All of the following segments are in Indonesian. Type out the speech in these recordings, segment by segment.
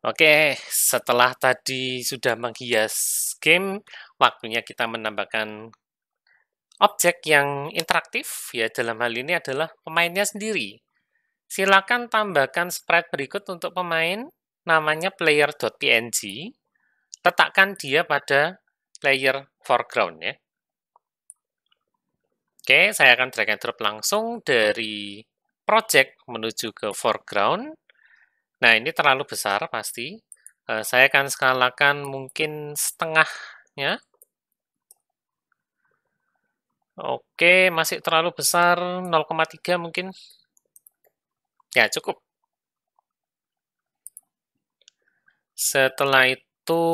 Oke, setelah tadi sudah menghias game, waktunya kita menambahkan objek yang interaktif, ya dalam hal ini adalah pemainnya sendiri. Silakan tambahkan sprite berikut untuk pemain, namanya player.png, letakkan dia pada player foreground ya. Oke, saya akan drag and drop langsung dari project menuju ke foreground. Nah, ini terlalu besar pasti. Saya akan skalakan mungkin setengahnya. Oke, masih terlalu besar, 0,3 mungkin. Ya, cukup. Setelah itu,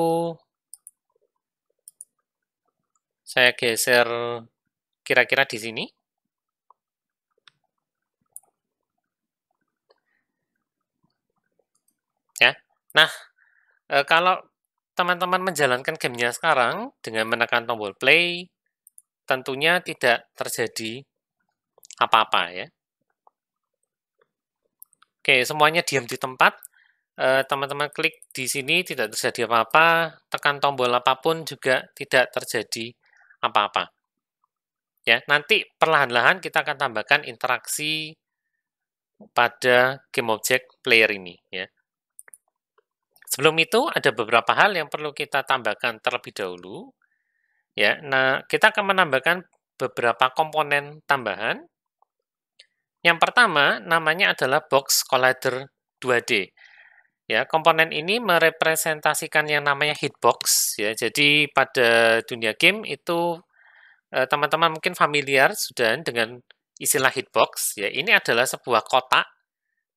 saya geser kira-kira di sini. Ya. Nah, kalau teman-teman menjalankan gamenya sekarang dengan menekan tombol play, tentunya tidak terjadi apa-apa ya. Oke, semuanya diam di tempat. Teman-teman klik di sini tidak terjadi apa-apa, tekan tombol apapun juga tidak terjadi apa-apa. Ya, nanti perlahan-lahan kita akan tambahkan interaksi pada game object player ini ya. Sebelum itu ada beberapa hal yang perlu kita tambahkan terlebih dahulu. Ya, nah kita akan menambahkan beberapa komponen tambahan. Yang pertama namanya adalah box collider 2D. Ya, komponen ini merepresentasikan yang namanya hitbox ya. Jadi pada dunia game itu teman-teman mungkin familiar sudah dengan istilah hitbox ya. Ini adalah sebuah kotak,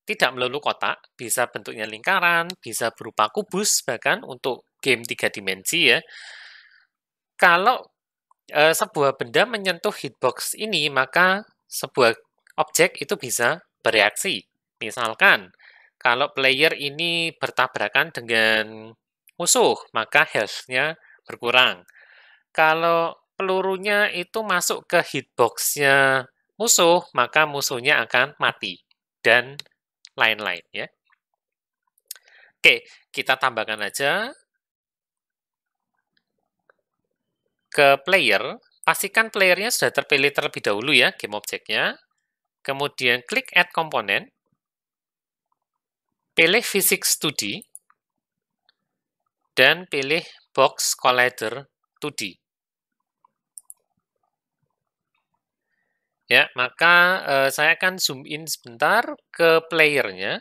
tidak melulu kotak, bisa bentuknya lingkaran, bisa berupa kubus bahkan untuk game 3 dimensi ya. Kalau sebuah benda menyentuh hitbox ini, maka sebuah objek itu bisa bereaksi. Misalkan, kalau player ini bertabrakan dengan musuh, maka health-nya berkurang. Kalau pelurunya itu masuk ke hitbox-nya musuh, maka musuhnya akan mati. Dan lain-lain ya. Oke, kita tambahkan aja ke player. Pastikan playernya sudah terpilih terlebih dahulu ya, game objeknya. Kemudian klik Add Component, pilih Physics 2D, dan pilih Box Collider 2D. Ya, maka saya akan zoom in sebentar ke playernya,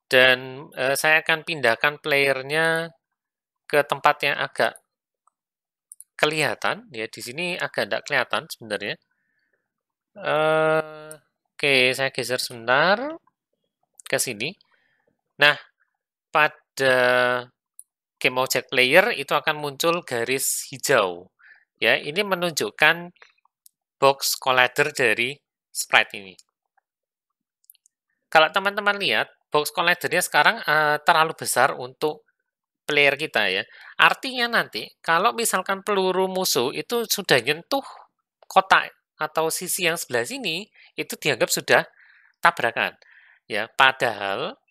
dan saya akan pindahkan playernya ke tempat yang agak kelihatan. Ya, di sini agak tidak kelihatan sebenarnya. Oke, saya geser sebentar ke sini. Nah, pada game object player itu akan muncul garis hijau. Ya, ini menunjukkan box collider dari sprite ini. Kalau teman-teman lihat, box collidernya sekarang terlalu besar untuk player kita ya. Artinya nanti, kalau misalkan peluru musuh itu sudah nyentuh kotak atau sisi yang sebelah sini, itu dianggap sudah tabrakan. Ya, padahal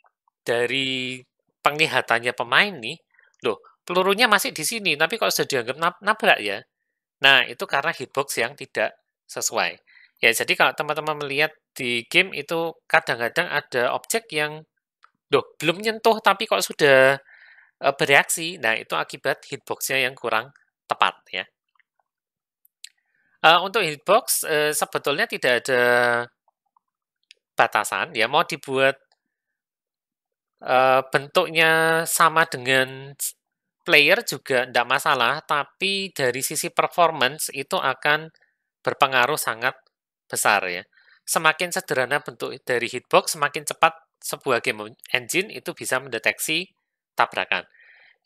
dari penglihatannya pemain nih, loh, pelurunya masih di sini, tapi kalau sudah dianggap nabrak ya. Nah, itu karena hitbox yang tidak sesuai. Ya, jadi kalau teman-teman melihat di game itu kadang-kadang ada objek yang, loh, belum nyentuh tapi kok sudah bereaksi. Nah, itu akibat hitbox-nya yang kurang tepat ya. Untuk hitbox sebetulnya tidak ada batasan ya, mau dibuat bentuknya sama dengan player juga tidak masalah, tapi dari sisi performance itu akan berpengaruh sangat besar ya. Semakin sederhana bentuk dari hitbox, semakin cepat sebuah game engine itu bisa mendeteksi tabrakan.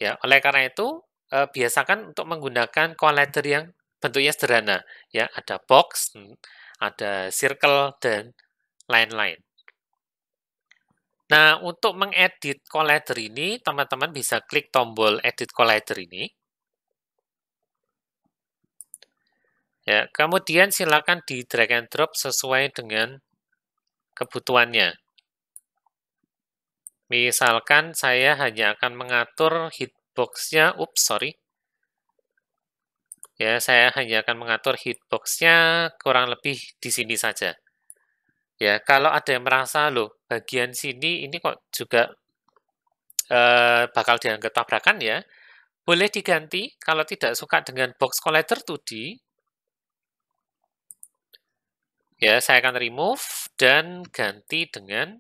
Ya, oleh karena itu biasakan untuk menggunakan collider yang bentuknya sederhana. Ya, ada box, ada circle dan lain-lain. Nah, untuk mengedit collider ini, teman-teman bisa klik tombol edit collider ini. Ya, kemudian silakan di drag and drop sesuai dengan kebutuhannya. Misalkan saya hanya akan mengatur hitbox-nya, sorry. Ya, saya hanya akan mengatur hitbox-nya kurang lebih di sini saja. Ya, kalau ada yang merasa, loh, bagian sini ini kok juga bakal dianggap tabrakan ya, boleh diganti kalau tidak suka dengan box collider 2D. Ya, saya akan remove dan ganti dengan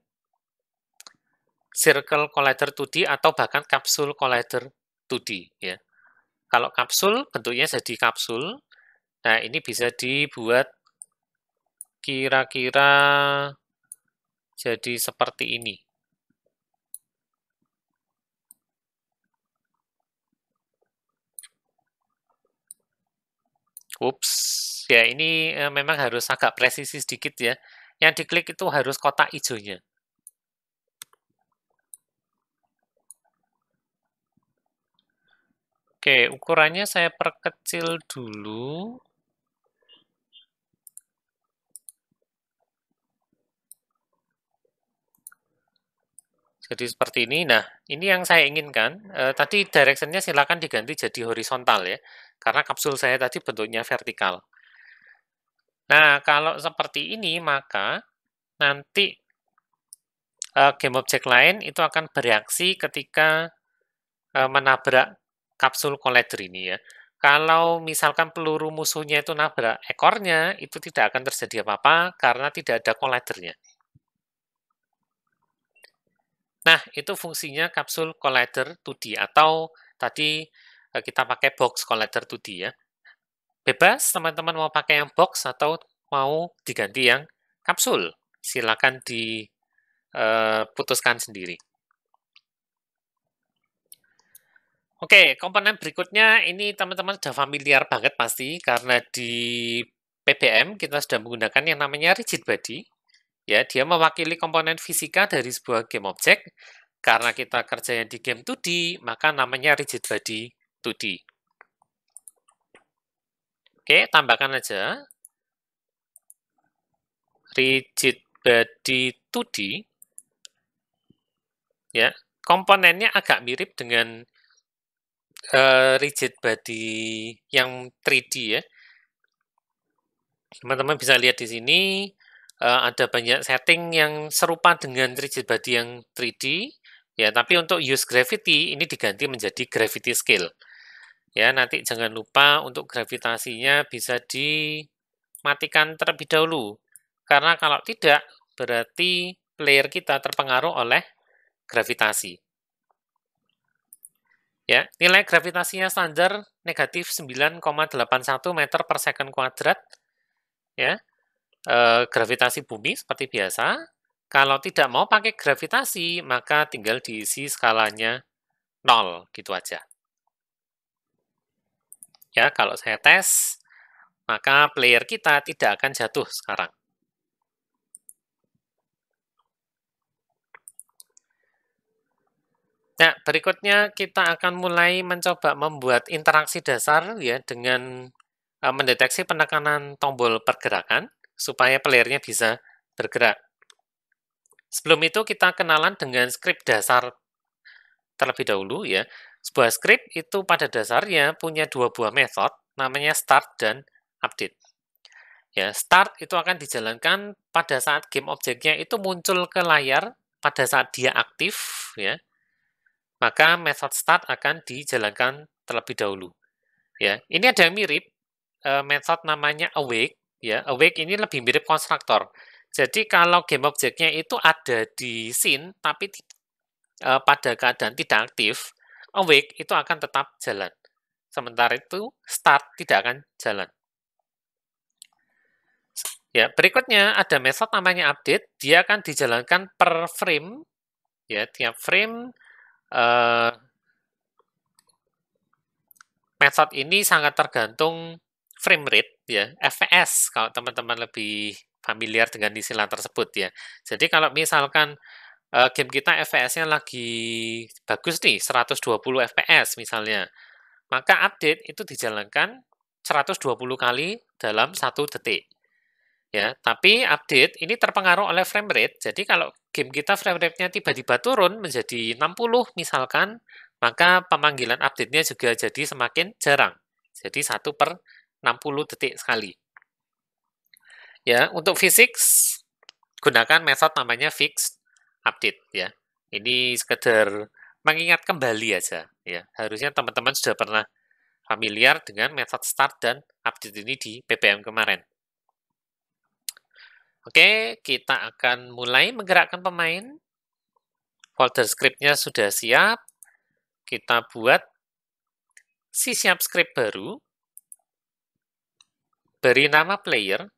circle collider 2D atau bahkan kapsul collider 2D ya. Kalau kapsul bentuknya jadi kapsul. Nah, ini bisa dibuat kira-kira jadi seperti ini. Ups, ya ini memang harus agak presisi sedikit ya. Yang diklik itu harus kotak hijaunya. Oke, ukurannya saya perkecil dulu. Jadi seperti ini. Nah, ini yang saya inginkan. Tadi direction-nya silakan diganti jadi horizontal ya. Karena kapsul saya tadi bentuknya vertikal. Nah, kalau seperti ini, maka nanti game objek lain itu akan bereaksi ketika menabrak kapsul collider ini ya. Kalau misalkan peluru musuhnya itu nabrak ekornya, itu tidak akan terjadi apa-apa karena tidak ada collidernya. Nah, itu fungsinya kapsul collider 2D atau tadi kita pakai box collider 2D ya. Bebas teman-teman mau pakai yang box atau mau diganti yang kapsul. Silakan diputuskan sendiri. Oke, komponen berikutnya ini teman-teman sudah familiar banget pasti karena di PBM kita sudah menggunakan yang namanya rigid body. Ya, dia mewakili komponen fisika dari sebuah game objek. Karena kita kerjanya di game 2D, maka namanya rigid body 2D. Oke, tambahkan aja rigid body 2D. Ya, komponennya agak mirip dengan rigid body yang 3D ya. Teman-teman bisa lihat di sini ada banyak setting yang serupa dengan rigid body yang 3D. Ya, tapi untuk use gravity ini diganti menjadi gravity scale. Ya, nanti jangan lupa untuk gravitasinya bisa dimatikan terlebih dahulu. Karena kalau tidak, berarti player kita terpengaruh oleh gravitasi. Ya, nilai gravitasinya standar negatif 9,81 meter per second kuadrat. Ya, gravitasi bumi seperti biasa. Kalau tidak mau pakai gravitasi, maka tinggal diisi skalanya 0, gitu aja. Ya, kalau saya tes, maka player kita tidak akan jatuh sekarang. Nah, berikutnya kita akan mulai mencoba membuat interaksi dasar ya dengan mendeteksi penekanan tombol pergerakan supaya playernya bisa bergerak. Sebelum itu kita kenalan dengan script dasar terlebih dahulu ya. Sebuah script itu pada dasarnya punya dua buah method, namanya start dan update. Ya, start itu akan dijalankan pada saat game objeknya itu muncul ke layar pada saat dia aktif ya. Maka method start akan dijalankan terlebih dahulu. Ya, ini ada yang mirip method namanya awake ya. Awake ini lebih mirip konstruktor. Jadi kalau game objeknya itu ada di scene tapi pada keadaan tidak aktif, awake itu akan tetap jalan. Sementara itu start tidak akan jalan. Ya, berikutnya ada method namanya update. Dia akan dijalankan per frame. Ya, tiap frame method ini sangat tergantung frame rate ya, FPS kalau teman-teman lebih familiar dengan istilah tersebut ya. Jadi kalau misalkan game kita FPS-nya lagi bagus nih, 120 FPS misalnya, maka update itu dijalankan 120 kali dalam 1 detik. Ya, tapi update ini terpengaruh oleh frame rate. Jadi kalau game kita frame rate-nya tiba-tiba turun menjadi 60 misalkan, maka pemanggilan update-nya juga jadi semakin jarang. Jadi 1/60 detik sekali. Ya, untuk physics gunakan metode namanya fixed update ya. Ini sekedar mengingat kembali aja ya. Harusnya teman-teman sudah pernah familiar dengan metode start dan update ini di PPM kemarin. Oke, kita akan mulai menggerakkan pemain. Folder script-nya sudah siap. Kita buat C# script baru. Beri nama player.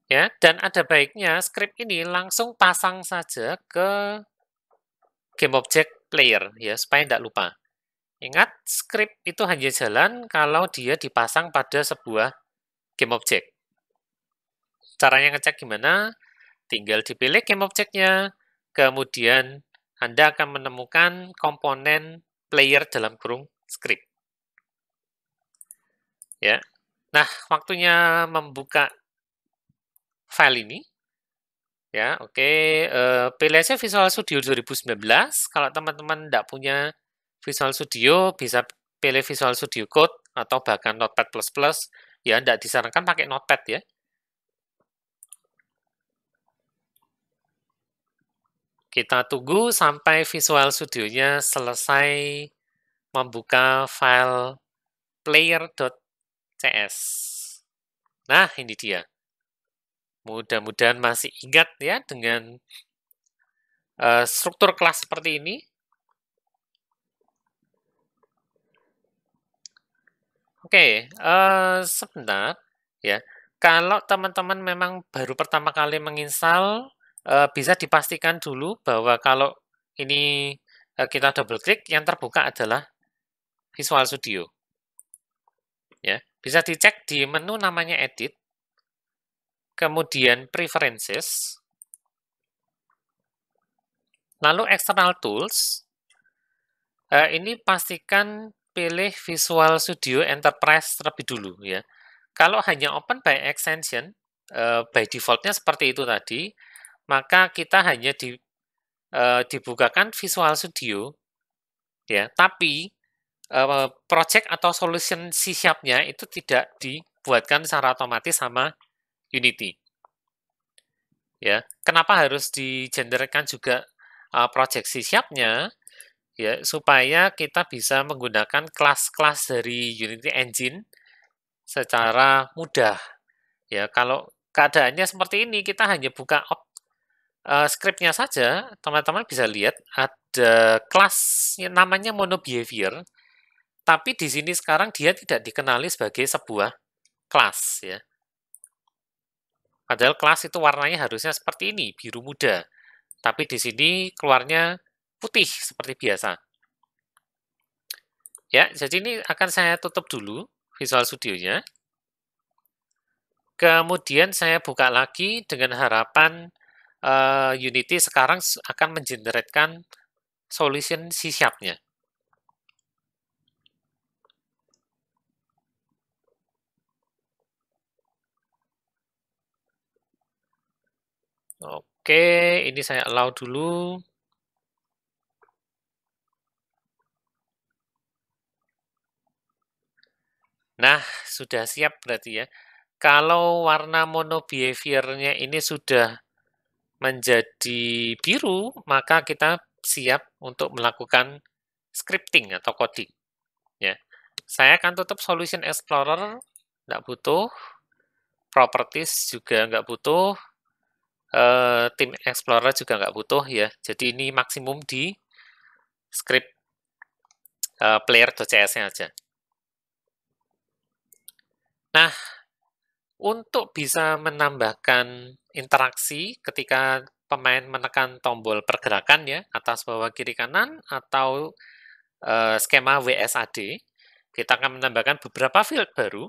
Ya, dan ada baiknya script ini langsung pasang saja ke game object player ya, supaya tidak lupa. Ingat, script itu hanya jalan kalau dia dipasang pada sebuah game object. Caranya ngecek gimana? Tinggal dipilih game object-nya, kemudian Anda akan menemukan komponen player dalam kurung script. Ya. Nah, waktunya membuka file ini. Ya, oke. Pilih aja Visual Studio 2019. Kalau teman-teman tidak punya Visual Studio, bisa pilih Visual Studio Code atau bahkan Notepad++. Ya, tidak disarankan pakai Notepad ya. Kita tunggu sampai Visual Studio-nya selesai membuka file player.cs. Nah, ini dia. Mudah-mudahan masih ingat ya dengan struktur kelas seperti ini. Oke, sebentar ya. Kalau teman-teman memang baru pertama kali menginstal, bisa dipastikan dulu bahwa kalau ini kita double klik, yang terbuka adalah Visual Studio. Ya, bisa dicek di menu namanya Edit, kemudian Preferences, lalu External Tools. Ini pastikan pilih Visual Studio Enterprise terlebih dulu ya. Kalau hanya open by extension, by default-nya seperti itu tadi, maka kita hanya dibukakan Visual Studio, ya. Tapi project atau solution C#-nya itu tidak dibuatkan secara otomatis sama Unity. Ya, kenapa harus digenerkan juga project C#-nya? Ya, supaya kita bisa menggunakan kelas-kelas dari Unity Engine secara mudah. Ya, kalau keadaannya seperti ini, kita hanya buka script-nya saja, teman-teman bisa lihat ada kelas yang namanya monobehavior, tapi di sini sekarang dia tidak dikenali sebagai sebuah kelas ya. Padahal kelas itu warnanya harusnya seperti ini, biru muda. Tapi di sini keluarnya putih seperti biasa. Ya, jadi ini akan saya tutup dulu Visual Studio-nya. Kemudian saya buka lagi dengan harapan Unity sekarang akan mengenerate solution C#-nya. Oke, ini saya allow dulu. Nah, sudah siap berarti ya. Kalau warna mono behavior-nya ini sudah menjadi biru, maka kita siap untuk melakukan scripting atau coding. Ya, saya akan tutup Solution Explorer, nggak butuh. Properties juga nggak butuh. Theme Explorer juga nggak butuh ya. Jadi ini maksimum di script player.cs-nya aja. Nah, untuk bisa menambahkan interaksi ketika pemain menekan tombol pergerakan ya, atas bawah kiri kanan atau skema WSAD, kita akan menambahkan beberapa field baru.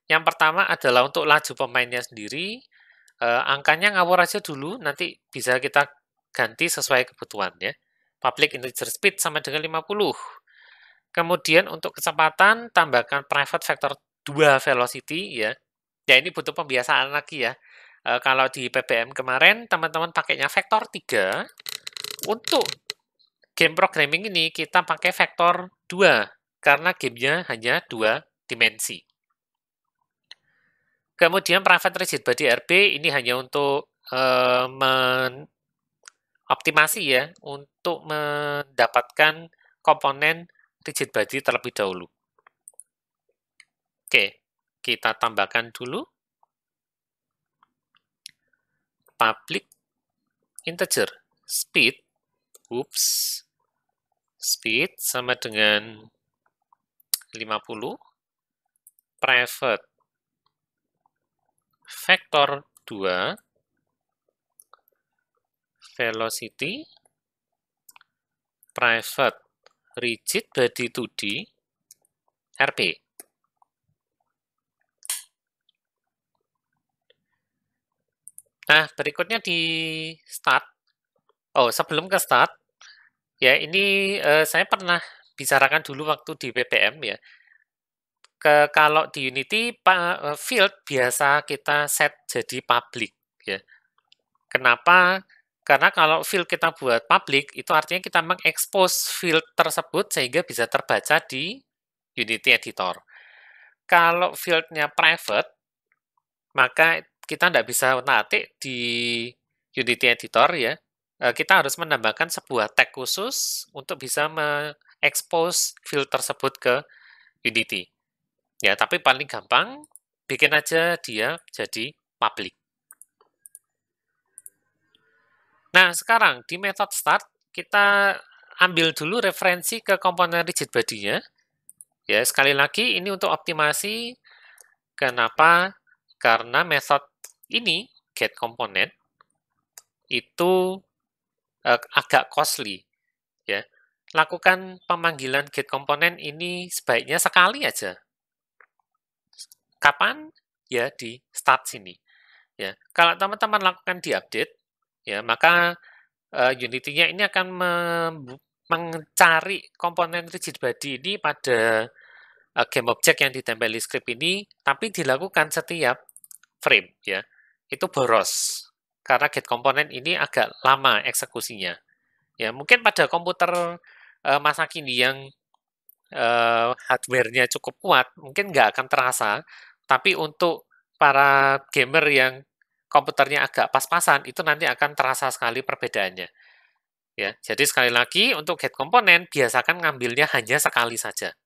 Yang pertama adalah untuk laju pemainnya sendiri, angkanya ngawur aja dulu, nanti bisa kita ganti sesuai kebutuhan ya. Public integer speed sama dengan 50. Kemudian untuk kecepatan, tambahkan private vector 2 velocity ya. Ya ini butuh pembiasaan lagi ya. Kalau di PBM kemarin, teman-teman pakainya vektor 3. Untuk game programming ini, kita pakai vektor 2, karena gamenya hanya 2 dimensi. Kemudian private rigid body RB ini hanya untuk optimasi ya, untuk mendapatkan komponen rigid body terlebih dahulu. Oke, kita tambahkan dulu public integer speed, speed sama dengan 50, private vector 2, velocity, private rigid body 2D, RP. Nah, berikutnya di start. Oh, sebelum ke start, ya ini saya pernah bicarakan dulu waktu di PPM ya. Kalau di Unity, field biasa kita set jadi public ya. Kenapa? Karena kalau field kita buat public, itu artinya kita mengekspos field tersebut sehingga bisa terbaca di Unity Editor. Kalau fieldnya private, maka kita tidak bisa otak-atik di Unity Editor ya. Kita harus menambahkan sebuah tag khusus untuk bisa mengekspos field tersebut ke Unity. Ya, tapi paling gampang, bikin aja dia jadi public. Nah, sekarang di method start, kita ambil dulu referensi ke komponen rigid body-nya. Ya, sekali lagi, ini untuk optimasi. Kenapa? Karena method ini, get component, itu agak costly. Ya. Lakukan pemanggilan get component ini sebaiknya sekali aja. Kapan? Ya, di start sini. Ya, kalau teman-teman lakukan di update, ya maka Unity-nya ini akan mencari komponen rigid body ini pada game object yang ditempeli script ini, tapi dilakukan setiap frame ya. Itu boros karena get komponen ini agak lama eksekusinya. Ya, mungkin pada komputer masa kini yang hardware-nya cukup kuat, mungkin nggak akan terasa, tapi untuk para gamer yang komputernya agak pas-pasan, itu nanti akan terasa sekali perbedaannya. Ya, jadi sekali lagi, untuk get komponen, biasakan ngambilnya hanya sekali saja.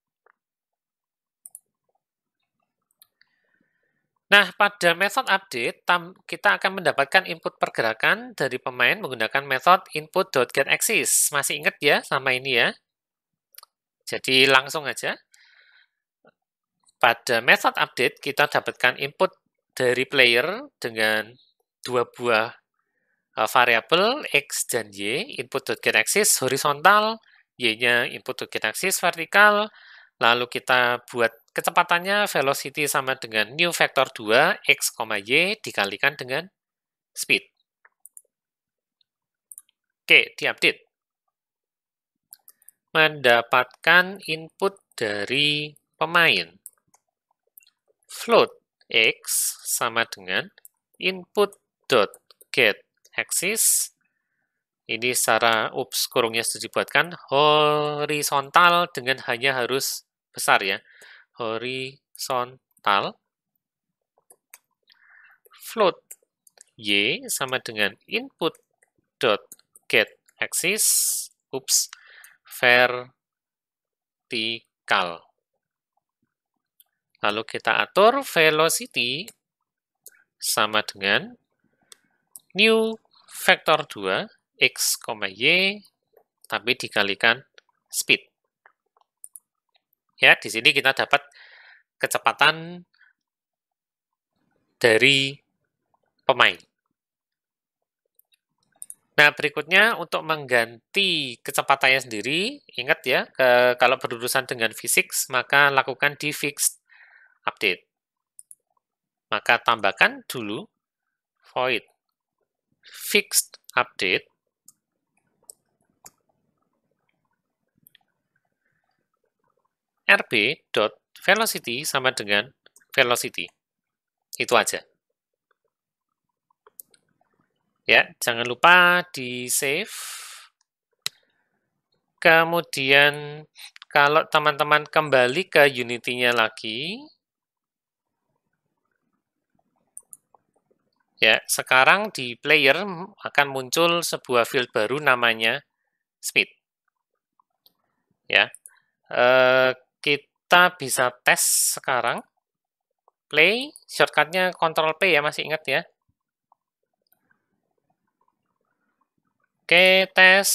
Nah, pada method update, kita akan mendapatkan input pergerakan dari pemain menggunakan method input.getAxis. Masih ingat ya sama ini ya? Jadi langsung aja. Pada method update, kita dapatkan input dari player dengan dua buah variabel X dan Y, input.getAxis horizontal, Y-nya input.getAxis vertikal, lalu kita buat kecepatannya velocity sama dengan new vector 2, X, Y dikalikan dengan speed. Oke, diupdate. Mendapatkan input dari pemain. Float X sama dengan input.getAxis. Ini secara kurungnya sudah dibuatkan horizontal dengan hanya harus besar ya. Horizontal float Y sama dengan input.getAxis vertikal. Lalu kita atur velocity sama dengan new vector 2 X, Y tapi dikalikan speed. Ya, di sini kita dapat kecepatan dari pemain. Nah, berikutnya untuk mengganti kecepatannya sendiri, ingat ya, kalau berurusan dengan fisik, maka lakukan di fixed update. Maka tambahkan dulu void fixed update rb.velocity sama dengan velocity. Itu aja. Ya, jangan lupa di-save. Kemudian kalau teman-teman kembali ke Unity-nya lagi, ya, sekarang di player akan muncul sebuah field baru namanya speed. Ya, kita bisa tes sekarang. Play, shortcutnya Ctrl P ya, masih ingat ya. Oke, tes.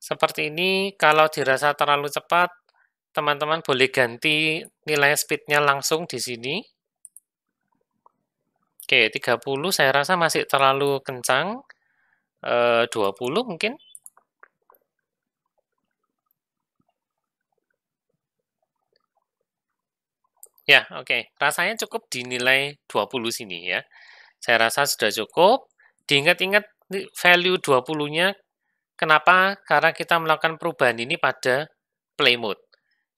Seperti ini, kalau dirasa terlalu cepat, teman-teman boleh ganti nilai speed-nya langsung di sini. Oke, 30 saya rasa masih terlalu kencang. 20 mungkin. Ya, oke. Rasanya cukup dinilai 20 sini ya. Saya rasa sudah cukup. Diingat-ingat value 20-nya. Kenapa? Karena kita melakukan perubahan ini pada play mode.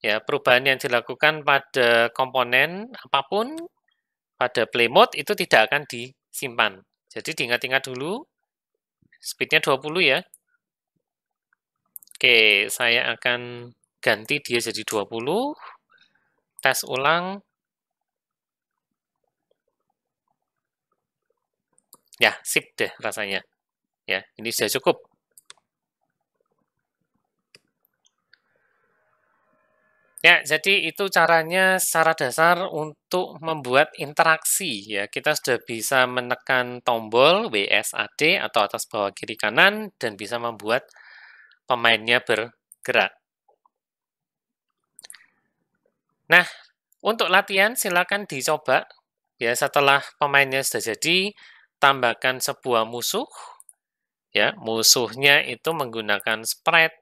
Ya, perubahan yang dilakukan pada komponen apapun pada play mode itu tidak akan disimpan. Jadi diingat-ingat dulu. Speednya 20 ya. Oke, saya akan ganti dia jadi 20. Tes ulang. Ya, sip deh rasanya. Ya, ini sudah cukup. Ya, jadi itu caranya secara dasar untuk membuat interaksi ya. Kita sudah bisa menekan tombol WSAD atau atas bawah kiri kanan dan bisa membuat pemainnya bergerak. Nah, untuk latihan silakan dicoba ya, setelah pemainnya sudah jadi, tambahkan sebuah musuh ya. Musuhnya itu menggunakan sprite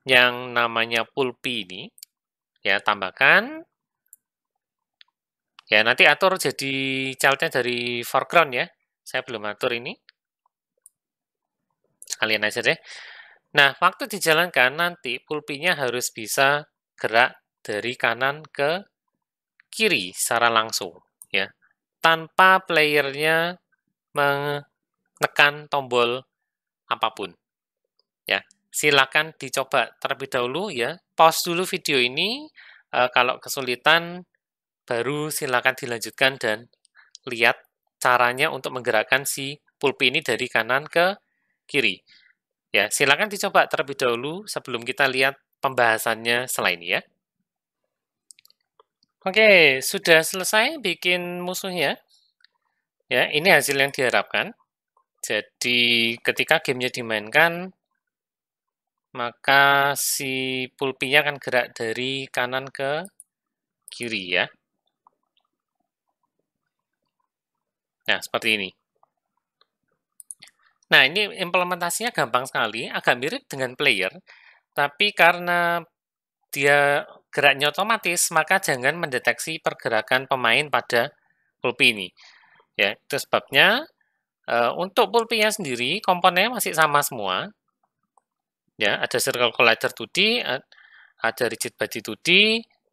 yang namanya Pulpi ini. Ya, tambahkan. Ya, nanti atur jadi child-nya dari foreground ya. Saya belum atur ini. Sekalian aja deh. Nah, waktu dijalankan nanti pulpinya harus bisa gerak dari kanan ke kiri secara langsung ya. Tanpa playernya menekan tombol apapun. Ya, silakan dicoba terlebih dahulu ya. Pause dulu video ini. Kalau kesulitan baru silakan dilanjutkan dan lihat caranya untuk menggerakkan si pulpi ini dari kanan ke kiri. Ya, silakan dicoba terlebih dahulu sebelum kita lihat pembahasannya setelah ini ya. Oke, sudah selesai bikin musuhnya. Ya, ini hasil yang diharapkan. Jadi ketika gamenya dimainkan, maka si pulpinya akan gerak dari kanan ke kiri ya. Nah, seperti ini. Nah, ini implementasinya gampang sekali, agak mirip dengan player, tapi karena dia geraknya otomatis, maka jangan mendeteksi pergerakan pemain pada pulpi ini. Ya, itu sebabnya untuk pulpinya sendiri, komponennya masih sama semua. Ya, ada circle collider 2D, ada rigid body 2D,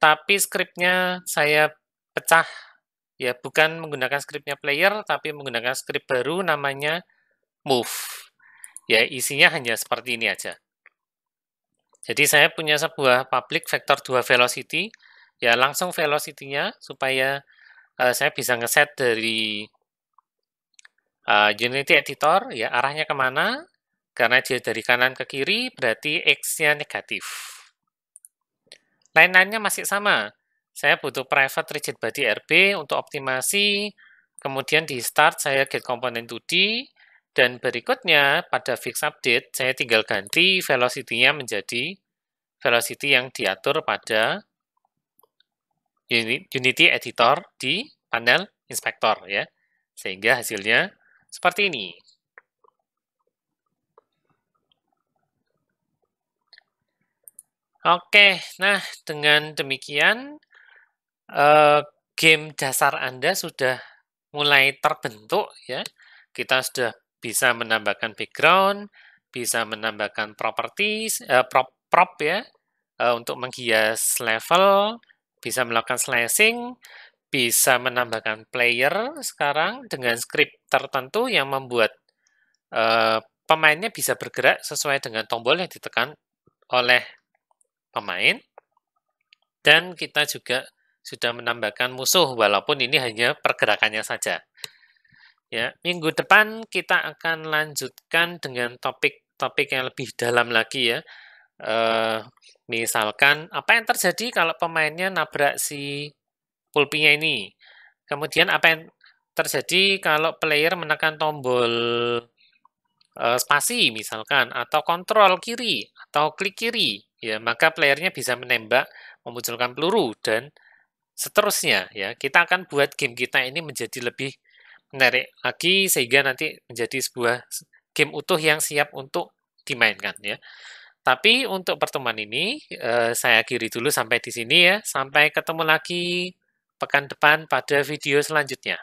tapi skripnya saya pecah. Ya, bukan menggunakan skripnya player, tapi menggunakan skrip baru namanya move. Ya, isinya hanya seperti ini aja. Jadi saya punya sebuah public vector 2 velocity, ya langsung velocity-nya supaya saya bisa ngeset dari Unity Editor, ya arahnya kemana, karena dia dari kanan ke kiri, berarti X-nya negatif. Lain-lainnya masih sama. Saya butuh private rigid body RB untuk optimasi, kemudian di start saya get komponen 2D, dan berikutnya pada fix update, saya tinggal ganti velocity-nya menjadi velocity yang diatur pada Unity Editor di panel inspektor ya. Sehingga hasilnya seperti ini. Oke, nah dengan demikian game dasar Anda sudah mulai terbentuk ya. Kita sudah bisa menambahkan background, bisa menambahkan properties, prop ya, untuk menghias level, bisa melakukan slashing, bisa menambahkan player sekarang dengan script tertentu yang membuat pemainnya bisa bergerak sesuai dengan tombol yang ditekan oleh pemain. Dan kita juga sudah menambahkan musuh, walaupun ini hanya pergerakannya saja. Ya, minggu depan kita akan lanjutkan dengan topik-topik yang lebih dalam lagi ya. Misalkan apa yang terjadi kalau pemainnya nabrak si pulpinya ini. Kemudian apa yang terjadi kalau player menekan tombol spasi misalkan, atau kontrol kiri, atau klik kiri. Ya, maka playernya bisa menembak, memunculkan peluru, dan seterusnya. Ya, kita akan buat game kita ini menjadi lebih menarik lagi sehingga nanti menjadi sebuah game utuh yang siap untuk dimainkan ya. Tapi untuk pertemuan ini saya akhiri dulu sampai di sini ya. Sampai ketemu lagi pekan depan pada video selanjutnya.